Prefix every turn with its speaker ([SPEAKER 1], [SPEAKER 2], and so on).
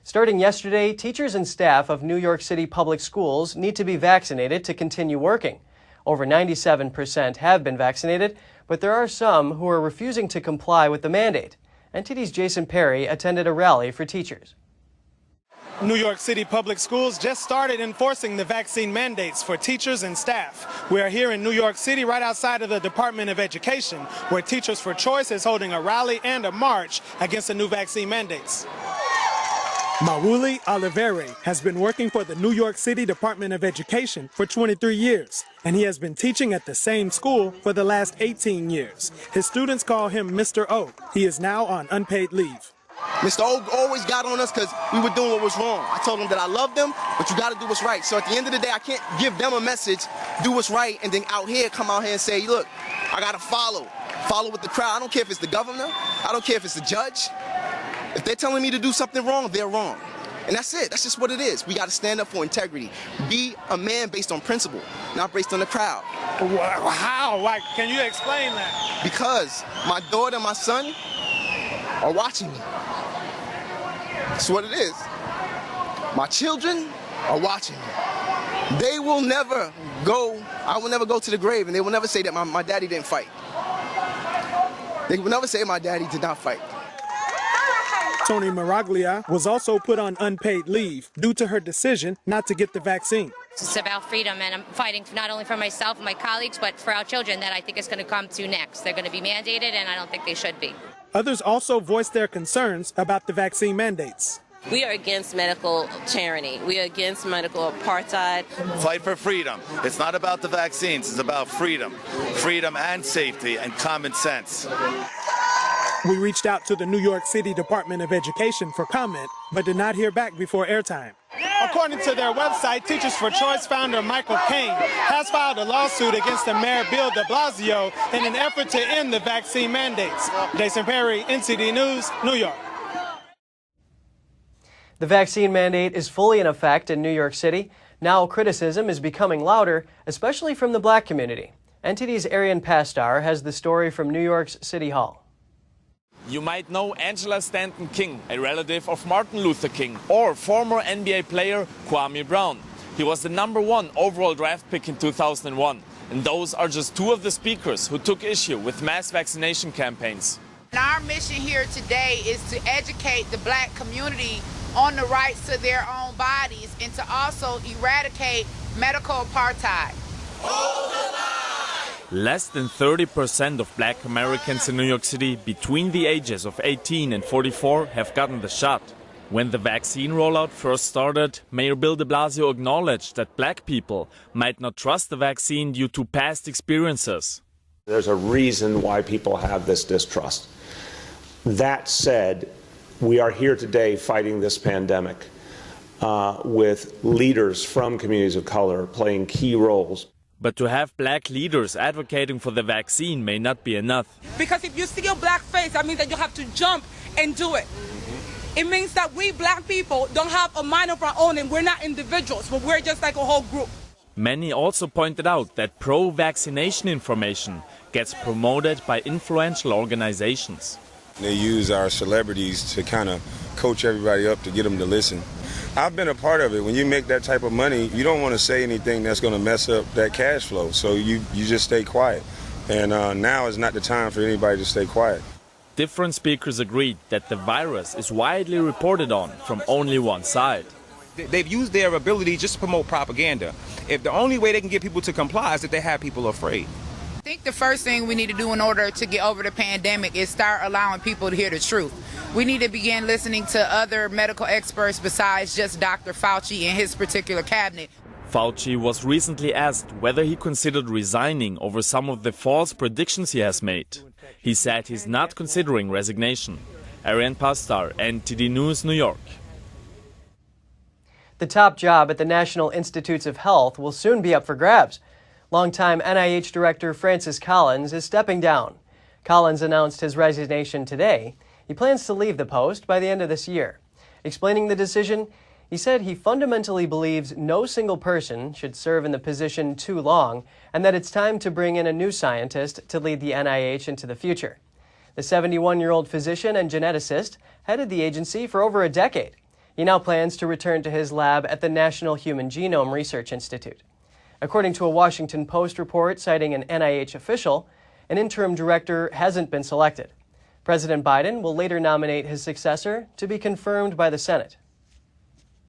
[SPEAKER 1] Starting yesterday, teachers and staff of New York City public schools need to be vaccinated to continue working. Over 97% have been vaccinated, but there are some who are refusing to comply with the mandate. NTD's Jason Perry attended a rally for teachers.
[SPEAKER 2] New York City public schools just started enforcing the vaccine mandates for teachers and staff. We are here in New York City, right outside of the Department of Education, where Teachers for Choice is holding a rally and a march against the new vaccine mandates. Mawuli Oliveri has been working for the New York City Department of Education for 23 years, and he has been teaching at the same school for the last 18 years. His students call him Mr. O. He is now on unpaid leave.
[SPEAKER 3] Mr. O always got on us because we were doing what was wrong. I told him that I love them, but you got to do what's right. So at the end of the day, I can't give them a message, do what's right, and then come out here and say, look, I got to follow with the crowd. I don't care if it's the governor. I don't care if it's the judge. If they're telling me to do something wrong, they're wrong. And that's it. That's just what it is. We got to stand up for integrity. Be a man based on principle, not based on the crowd.
[SPEAKER 2] How? Like, can you explain that?
[SPEAKER 3] Because my daughter and my son are watching me. That's what it is. My children are watching me. They will never go, I will never go to the grave, and they will never say that my daddy didn't fight. They will never say my daddy did not fight.
[SPEAKER 2] Tony Maraglia was also put on unpaid leave due to her decision not to get the vaccine.
[SPEAKER 4] It's about freedom, and I'm fighting not only for myself and my colleagues, but for our children that I think is going to come to next. They're going to be mandated, and I don't think they should be.
[SPEAKER 2] Others also voiced their concerns about the vaccine mandates.
[SPEAKER 5] We are against medical tyranny. We are against medical apartheid.
[SPEAKER 6] Fight for freedom. It's not about the vaccines. It's about freedom. Freedom and safety and common sense.
[SPEAKER 2] We reached out to the New York City Department of Education for comment, but did not hear back before airtime. According to their website, Teachers for Choice founder Michael Cain has filed a lawsuit against the Mayor Bill de Blasio in an effort to end the vaccine mandates. Jason Perry, NCD News, New York.
[SPEAKER 1] The vaccine mandate is fully in effect in New York City. Now criticism is becoming louder, especially from the black community. NTD's Arian Pastar has the story from New York's City Hall.
[SPEAKER 7] You might know Angela Stanton King, a relative of Martin Luther King, or former NBA player Kwame Brown. He was the #1 overall draft pick in 2001. And those are just two of the speakers who took issue with mass vaccination campaigns.
[SPEAKER 8] Our mission here today is to educate the black community on the rights to their own bodies and to also eradicate medical apartheid.
[SPEAKER 7] Less than 30% of black Americans in New York City between the ages of 18 and 44 have gotten the shot. When the vaccine rollout first started, Mayor Bill de Blasio acknowledged that black people might not trust the vaccine due to past experiences.
[SPEAKER 9] There's a reason why people have this distrust. That said, we are here today fighting this pandemic with leaders from communities of color playing key roles.
[SPEAKER 7] But to have black leaders advocating for the vaccine may not be enough.
[SPEAKER 10] Because if you see a black face, that means that you have to jump and do it. It means that we black people don't have a mind of our own and we're not individuals, but we're just like a whole group.
[SPEAKER 7] Many also pointed out that pro-vaccination information gets promoted by influential organizations.
[SPEAKER 11] They use our celebrities to kind of coach everybody up to get them to listen. I've been a part of it. When you make that type of money, you don't want to say anything that's going to mess up that cash flow. So you just stay quiet. And now is not the time for anybody to stay quiet.
[SPEAKER 7] Different speakers agreed that the virus is widely reported on from only one side.
[SPEAKER 12] They've used their ability just to promote propaganda. If the only way they can get people to comply is that they have people afraid.
[SPEAKER 8] I think the first thing we need to do in order to get over the pandemic is start allowing people to hear the truth. We need to begin listening to other medical experts besides just Dr. Fauci and his particular cabinet.
[SPEAKER 7] Fauci was recently asked whether he considered resigning over some of the false predictions he has made. He said he's not considering resignation. Arian Pastar, NTD News, New York.
[SPEAKER 1] The top job at the National Institutes of Health will soon be up for grabs. Longtime NIH Director Francis Collins is stepping down. Collins announced his resignation today. He plans to leave the post by the end of this year. Explaining the decision, he said he fundamentally believes no single person should serve in the position too long and that it's time to bring in a new scientist to lead the NIH into the future. The 71-year-old physician and geneticist headed the agency for over a decade. He now plans to return to his lab at the National Human Genome Research Institute. According to a Washington Post report citing an NIH official, an interim director hasn't been selected. President Biden will later nominate his successor to be confirmed by the Senate.